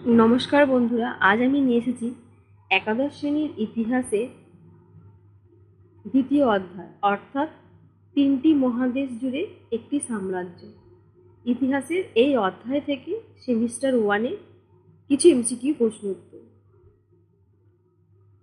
নমস্কার বন্ধুরা, আজ আমি নিয়ে এসেছি একাদশ শ্রেণীর ইতিহাসে দ্বিতীয় অধ্যায়, অর্থাৎ তিনটি মহাদেশ জুড়ে একটি সাম্রাজ্য। ইতিহাসের এই অধ্যায় থেকে সেমিস্টার 1-এ কিছু এমসিকিউ প্রশ্ন উত্তর।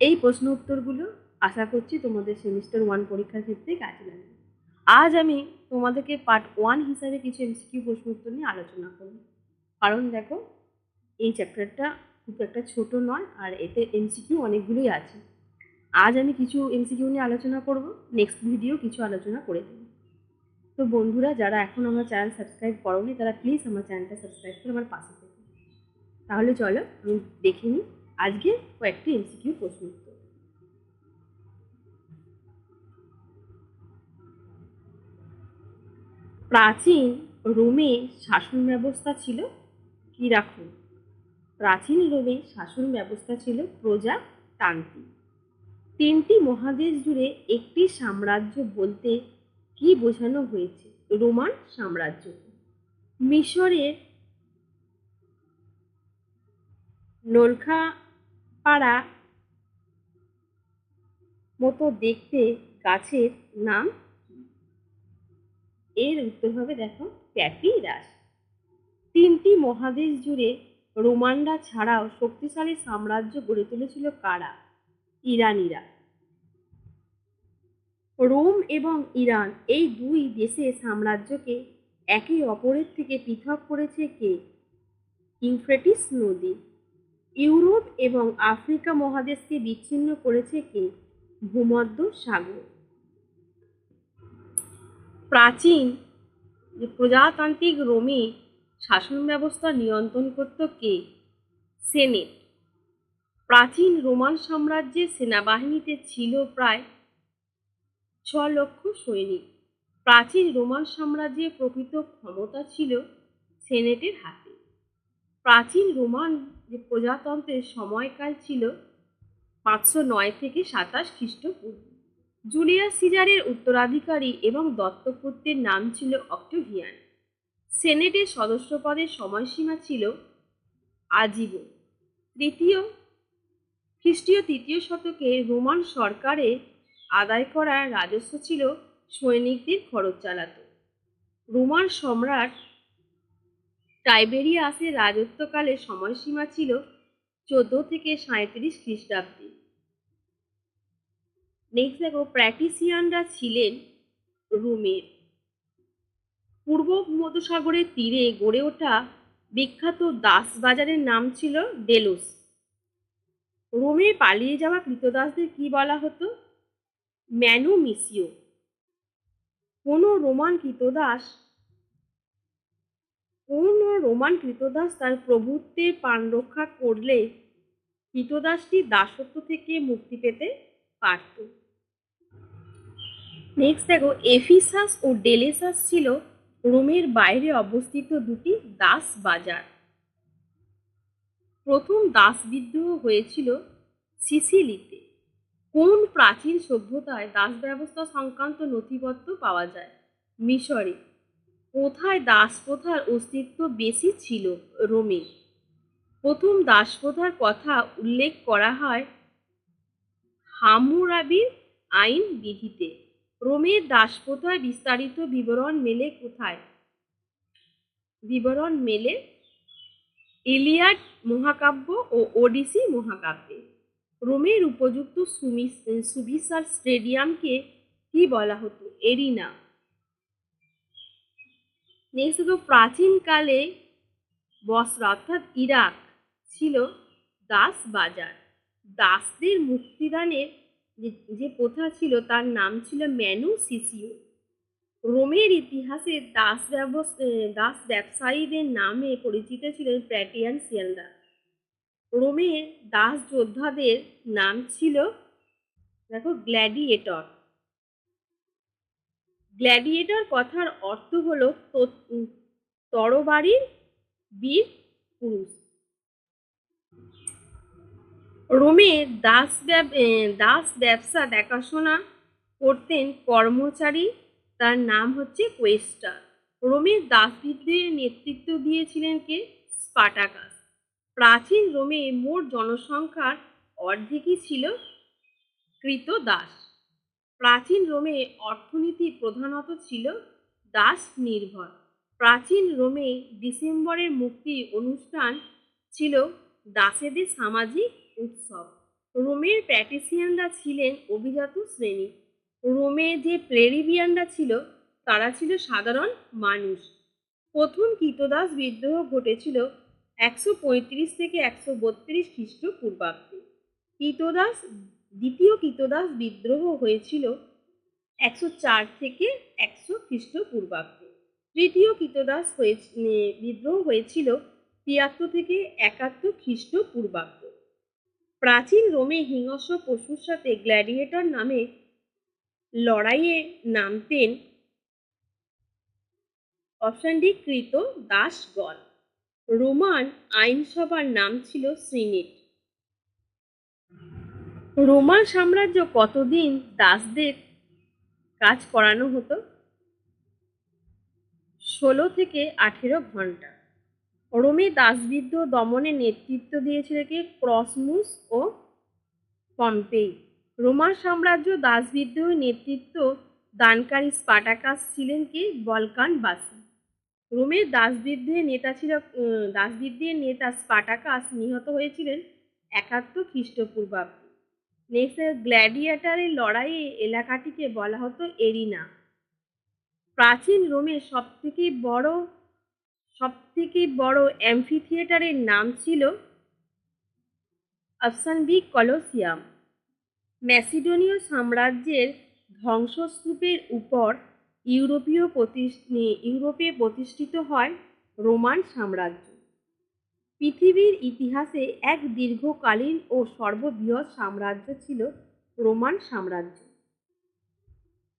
এই প্রশ্ন উত্তরগুলো আশা করছি তোমাদের সেমিস্টার 1 পরীক্ষার ক্ষেত্রে কাজে লাগবে। আজ আমি তোমাদেরকে পার্ট 1 হিসাবে কিছু এমসিকিউ প্রশ্ন উত্তর নিয়ে আলোচনা করব। কারণ দেখো, এই চ্যাপ্টারটা খুব একটা ছোট নয়, আর এতে এমসিকিউ অনেকগুলোই আছে। আজ আমি কিছু এমসিকিউ নিয়ে আলোচনা করব, নেক্সট ভিডিও কিছু আলোচনা করে দেব। তো বন্ধুরা, যারা এখন আমার চ্যানেল সাবস্ক্রাইব করোনি তারা প্লিজ আমার চ্যানেলটা সাবস্ক্রাইব করে আমার পাশে থেকো। তাহলে চলো আমি দেখে নিই আজকে কয়েকটি এমসিকিউ প্রশ্ন উত্তর। প্রাচীন রোমে শাসন ব্যবস্থা ছিল কি? রাখুন। প্রাচীন রোমে শাসন ব্যবস্থা ছিল প্রজাতান্ত্রিক। তিনটি মহাদেশ জুড়ে একটি সাম্রাজ্য বলতে কি বোঝানো হয়েছে? রোমান সাম্রাজ্য। মিশরের নোলখাপাড়া মতো দেখতে গাছের নাম কি? এর উত্তর হবে, দেখো, প্যাপিরাস। তিনটি মহাদেশ জুড়ে রোমানরা ছাড়াও শক্তিশালী সাম্রাজ্য গড়ে তুলেছিল কারা? ইরানিরা। রোম এবং ইরান এই দুই দেশের সাম্রাজ্যকে একে অপরের থেকে পৃথক করেছে কে? ইউফ্রেটিস নদী। ইউরোপ এবং আফ্রিকা মহাদেশকে বিচ্ছিন্ন করেছে কে? ভূমধ্য সাগর। প্রাচীন প্রজাতান্ত্রিক রোমে শাসন ব্যবস্থা নিয়ন্ত্রণ করত কে? সেনেট। প্রাচীন রোমান সাম্রাজ্যের সেনাবাহিনীতে ছিল প্রায় 6 লক্ষ সৈনিক। প্রাচীন রোমান সাম্রাজ্যের প্রকৃত ক্ষমতা ছিল সেনেটের হাতে। প্রাচীন রোমান প্রজাতন্ত্রের সময়কাল ছিল 509 থেকে 27 খ্রিস্টপূর্ব। জুলিয়াস সিজারের উত্তরাধিকারী এবং দত্তকপুত্রের নাম ছিল অক্টোভিয়ান। সেনেটের সদস্যপদের সময়সীমা ছিল আজীবন। খ্রিস্টীয় তৃতীয় শতকে রোমান সরকারের আদায় করা রাজস্ব ছিল সৈনিকদের খরচ চালাতো। রোমান সম্রাট টাইবেরিয়াসের রাজত্বকালের সময়সীমা ছিল 14 থেকে 37 খ্রিস্টাব্দে। নেক্সট দেখো, প্র্যাটিসিয়ানরা ছিলেন রোমের। পূর্ব ভূমধ্যসাগরের তীরে গড়ে ওঠা বিখ্যাত দাস বাজারের নাম ছিল ডেলোস। রোমে পালিয়ে যাওয়া কৃতদাসদের কি বলা হতো? ম্যানুমিসিও। কোনো রোমান কৃতদাস তার প্রভুত্বের প্রাণ রক্ষা করলে কৃতদাসটি দাসত্ব থেকে মুক্তি পেতে পারত। নেক্সট দেখো, এফিসাস ও ডেলেসাস ছিল রোমের বাইরে অবস্থিত দুটি দাস বাজার। প্রথম দাস বিদ্রোহ হয়েছিল সিসিলিতে। কোন প্রাচীন সভ্যতায় দাস ব্যবস্থা সংক্রান্ত নথিপত্র পাওয়া যায়? মিশরে। কোথায় দাস প্রথার অস্তিত্ব বেশি ছিল? রোমে। প্রথম দাস প্রথার কথা উল্লেখ করা হয় হামুরাবির আইন বিধিতে। রোমের দাস প্রথার বিস্তারিত বিবরণ মেলে কোথায়? বিবরণ মেলে ইলিয়াড মহাকাব্য ও ওডিসি মহাকাব্যে। রোমের উপযুক্ত সুবিশাল স্টেডিয়ামকে কি বলা হতো? এরিনা। নেক্সট হলো, প্রাচীনকালে বসরা অর্থাৎ ইরাক ছিল দাস বাজার। দাসদের মুক্তিদানের যে প্রথা ছিল তার নাম ছিল ম্যানুসিসিও। রোমের ইতিহাসে দাস ব্যবসায়ীদের নামে পরিচিত ছিলেন প্র্যাটিয়ানসিয়ানরা। রোমের দাস যোদ্ধাদের নাম ছিল, দেখো, গ্ল্যাডিয়েটর। গ্ল্যাডিয়েটর কথার অর্থ হলো তরবারির বীর পুরুষ। রোমে দাস ব্যবসা দেখাশোনা করতেন কর্মচারী, তার নাম হচ্ছে কোয়েস্টার। রোমের দাস বিদ্রোহের নেতৃত্ব দিয়েছিলেন কে? স্পার্টাকাস। প্রাচীন রোমে মোট জনসংখ্যার অর্ধেকই ছিল কৃতদাস। প্রাচীন রোমে অর্থনীতি প্রধানত ছিল দাস নির্ভর। প্রাচীন রোমে ডিসেম্বরের মুক্তি অনুষ্ঠান ছিল দাসেদের সামাজিক উৎসব। রোমের প্যাট্রিসিয়ানরা ছিলেন অভিজাত শ্রেণী। রোমে যে প্লেরিবিয়ানরা ছিল তারা ছিল সাধারণ মানুষ। প্রথম কৃতদাস বিদ্রোহ ঘটেছিল 135 থেকে 132 খ্রিস্টপূর্বাব্দে। দ্বিতীয় কৃতদাস বিদ্রোহ হয়েছিল 104 থেকে 100 খ্রিস্টপূর্বাব্দে। তৃতীয় কৃতদাস বিদ্রোহ হয়েছিল 73 থেকে 71 খ্রিস্টপূর্বাব্দে। প্রাচীন রোমে হিংস্র পশুর সাথে গ্ল্যাডিয়েটর নামে লড়াইয়ে নামতেন অপশন ডি কৃতদাসগণ। রোমান আইনসভার নাম ছিল সিনেট। রোমান সাম্রাজ্য কতদিন দাসদের কাজ করানো হতো? 16 থেকে 18 ঘন্টা। রোমে দাসবিদ্রোহ দমনে নেতৃত্ব দিয়েছিল কে? ক্রসমুস ও পম্পেই। রোমান সাম্রাজ্য দাসবিদ্রোহে নেতৃত্ব দানকারী স্পার্টাকাস ছিলেন কে? বলকানবাসী। রোমের দাসবিদ্রোহের নেতা স্পার্টাকাস নিহত হয়েছিলেন 71 খ্রিস্টপূর্বাব্দে। নেক্সট, গ্ল্যাডিয়েটরের লড়াইয়ে এলাকাটিকে বলা হতো এরিনা। প্রাচীন রোমের সবথেকে বড় অ্যাম্ফিথিয়েটারের নাম ছিল অপশন বি কলোসিয়াম। ম্যাসিডোনীয় সাম্রাজ্যের ধ্বংসস্তূপের উপর ইউরোপে প্রতিষ্ঠিত হয় রোমান সাম্রাজ্য। পৃথিবীর ইতিহাসে এক দীর্ঘকালীন ও সর্ববৃহৎ সাম্রাজ্য ছিল রোমান সাম্রাজ্য।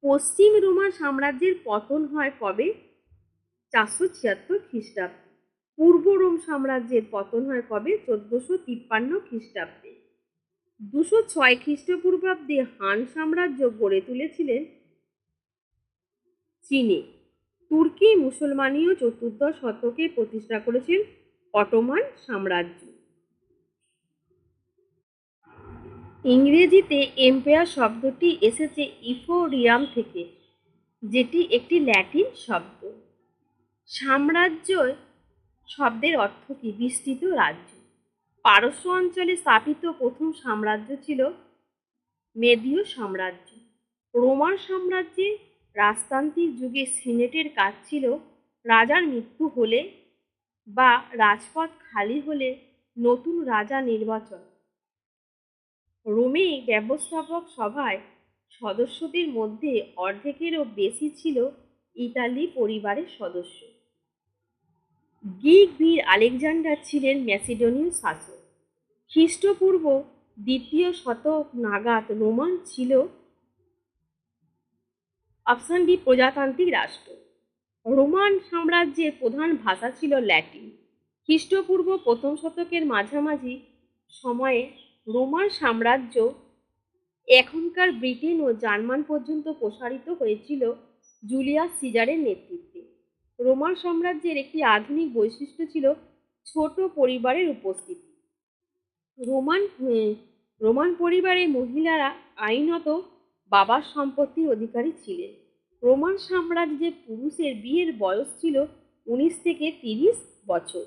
পশ্চিম রোমান সাম্রাজ্যের পতন হয় কবে? 476 খ্রিস্টাব্দে। পূর্ব রোম সাম্রাজ্যের পতন হয় কবে? 1453 খ্রিস্টাব্দে। 206 খ্রিস্টপূর্বাব্দে হান সাম্রাজ্য গড়ে তুলেছিলেন চীনে। তুর্কি মুসলমানীয় চতুর্দশ শতকে প্রতিষ্ঠা করেছিলেন অটোমান সাম্রাজ্য। ইংরেজিতে এম্পায়ার শব্দটি এসেছে ইফোরিয়াম থেকে, যেটি একটি ল্যাটিন শব্দ। সাম্রাজ্য শব্দের অর্থ কি? বিস্তৃত রাজ্য। পারস্য অঞ্চলে স্থাপিত প্রথম সাম্রাজ্য ছিল মেদীয় সাম্রাজ্য। রোমান সাম্রাজ্যে রাজতান্ত্রিক যুগে সিনেটের কাজ ছিল রাজার মৃত্যু হলে বা রাজপদ খালি হলে নতুন রাজা নির্বাচন। রোমে ব্যবস্থাপক সভায় সদস্যদের মধ্যে অর্ধেকেরও বেশি ছিল ইতালি পরিবারের সদস্য। গ্রিক বীর আলেকজান্ডার ছিলেন ম্যাসিডোনীয় শাসক। খ্রিস্টপূর্ব 2য় শতক নাগাদ রোমান ছিল অপশন ডি প্রজাতান্ত্রিক রাষ্ট্র। রোমান সাম্রাজ্যের প্রধান ভাষা ছিল ল্যাটিন। খ্রিস্টপূর্ব 1ম শতকের মাঝামাঝি সময়ে রোমান সাম্রাজ্য এখনকার ব্রিটেন ও জার্মান পর্যন্ত প্রসারিত হয়েছিল জুলিয়াস সিজারের নেতৃত্বে। রোমান সাম্রাজ্যের একটি আধুনিক বৈশিষ্ট্য ছিল ছোট পরিবারের উপস্থিতি। রোমান পরিবারে মহিলারা আইনত বাবার সম্পত্তির অধিকারী ছিলেন। রোমান সাম্রাজ্যে পুরুষের বিয়ের বয়স ছিল 19 থেকে 30 বছর।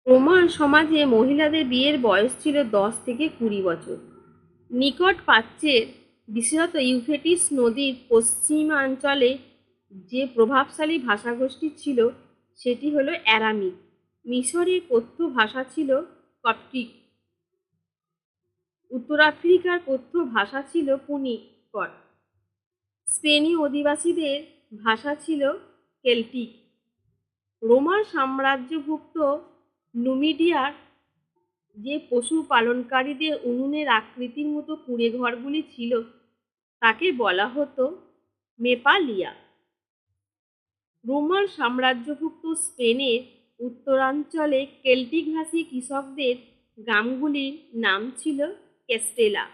রোমান সমাজে মহিলাদের বিয়ের বয়স ছিল 10 থেকে 20 বছর। নিকট প্রাচ্যের বিশেষত ইউফ্রেটিস নদীর পশ্চিমাঞ্চলে যে প্রভাবশালী ভাষাগোষ্ঠী ছিল সেটি হলো অ্যারামিক। মিশরের কথ্য ভাষা ছিল কপ্টিক। উত্তর আফ্রিকার কথ্য ভাষা ছিল পুনিকট। স্পেনীয় অধিবাসীদের ভাষা ছিল কেল্টিক। রোমান সাম্রাজ্যভুক্ত নুমিডিয়ার যে পশুপালনকারীদের উনুনের আকৃতির মতো কুঁড়ে ঘরগুলি ছিল তাকে বলা হতো মেপালিয়া। রোমান সাম্রাজ্যভুক্ত স্পেনের উত্তরাঞ্চলে কেল্টিকভাষী কৃষকদের গ্রামগুলির নাম ছিল ক্যাস্টেলা।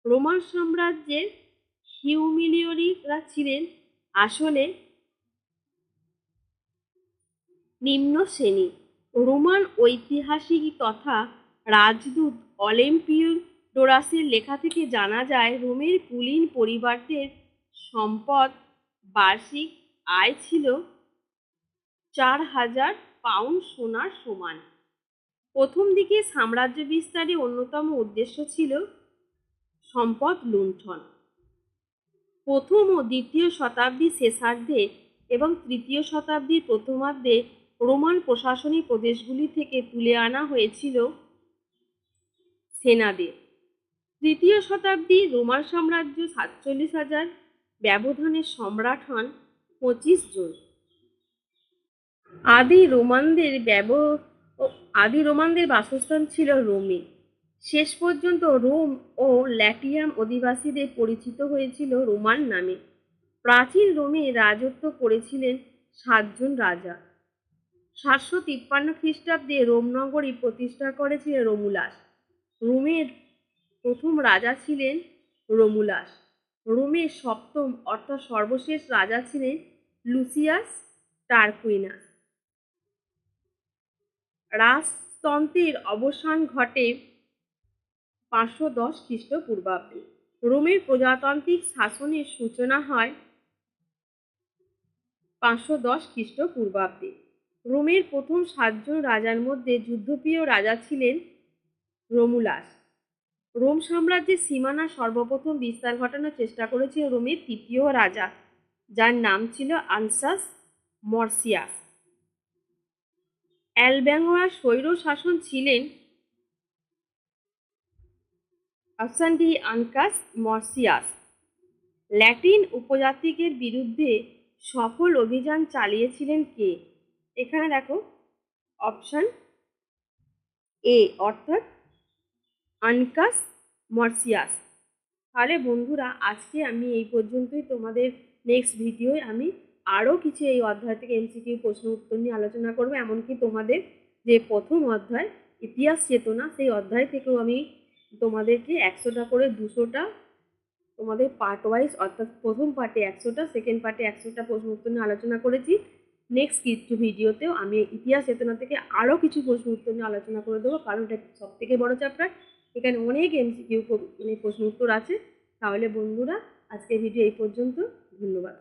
রোমান সাম্রাজ্যের হিউমিলিয়রিরা ছিলেন আসলে নিম্ন শ্রেণী। রোমান ঐতিহাসিক তথা রাজদূত অলিম্পিওডোরাসের লেখা থেকে জানা যায় রোমের কুলীন পরিবারদের সম্পদ বার্ষিক আয় ছিল 4,000 পাউন্ড সোনার সমান। প্রথম দিকে সাম্রাজ্য বিস্তারে অন্যতম উদ্দেশ্য ছিল সম্পদ লুণ্ঠন। প্রথম ও দ্বিতীয় শতাব্দীর শেষার্ধে এবং তৃতীয় শতাব্দীর প্রথমার্ধে রোমান প্রশাসনিক প্রদেশগুলি থেকে তুলে আনা হয়েছিল সেনাদের। তৃতীয় শতাব্দী রোমান সাম্রাজ্য 47,000 ব্যবধানে সম্রাট হন 25 জন। আদি রোমানদের বাসস্থান ছিল রোমে। শেষ পর্যন্ত রোম ও ল্যাটিয়াম অধিবাসীদের পরিচিত হয়েছিল রোমান নামে। প্রাচীন রোমে রাজত্ব করেছিলেন 7 জন রাজা। 753 খ্রিস্টাব্দে রোম নগরী প্রতিষ্ঠা করেছিলেন রোমুলাস। রোমের প্রথম রাজা ছিলেন রোমুলাস। রোমের সপ্তম অর্থাৎ সর্বশেষ রাজা ছিলেন লুসিয়াস টারকুইনাস। রাজতন্ত্রের অবসান ঘটে 510 খ্রিস্টপূর্বাব্দে। রোমের প্রজাতান্ত্রিক শাসনের সূচনা হয় 510 খ্রিস্টপূর্বাব্দে। রোমের প্রথম 7 জন রাজার মধ্যে যুদ্ধপ্রিয় রাজা ছিলেন রোমুলাস। রোম সাম্রাজ্যের সীমানা সর্বপ্রথম বিস্তার ঘটানোর চেষ্টা করেছিল রোমের তৃতীয় রাজা, যার নাম ছিল আনসাস মর্সিয়াস। অ্যালবাঙ্গার স্বৈর শাসন ছিলেন অপশন ডি আনকাস মর্সিয়াস। ল্যাটিন উপজাতিদের বিরুদ্ধে সফল অভিযান চালিয়েছিলেন কে? এখানে দেখো অপশন এ অর্থাৎ আনকাস মর্সিয়াস। তাহলে বন্ধুরা আজকে আমি এই পর্যন্তই। তোমাদের নেক্সট ভিডিওয় আমি আরও কিছু এই অধ্যায় থেকে এমসিকিউ প্রশ্ন উত্তর নিয়ে আলোচনা করবো। এমনকি তোমাদের যে প্রথম অধ্যায় ইতিহাস চেতনা, সেই অধ্যায় থেকেও আমি তোমাদেরকে 100টা করে 200টা তোমাদের পার্ট ওয়াইজ, অর্থাৎ প্রথম পার্টে 100টা, সেকেন্ড পার্টে 100টা প্রশ্ন উত্তর নিয়ে আলোচনা করেছি। নেক্সট কিছু ভিডিওতেও আমি ইতিহাস চেতনা থেকে আরও কিছু প্রশ্ন উত্তর নিয়ে আলোচনা করে দেবো, কারণ এটা সব থেকে বড় চ্যাপ্টার। এখানে অনেক এমসিকিউ প্রশ্ন উত্তর আছে। তাহলে বন্ধুরা আজকের ভিডিও এই পর্যন্ত। ধন্যবাদ।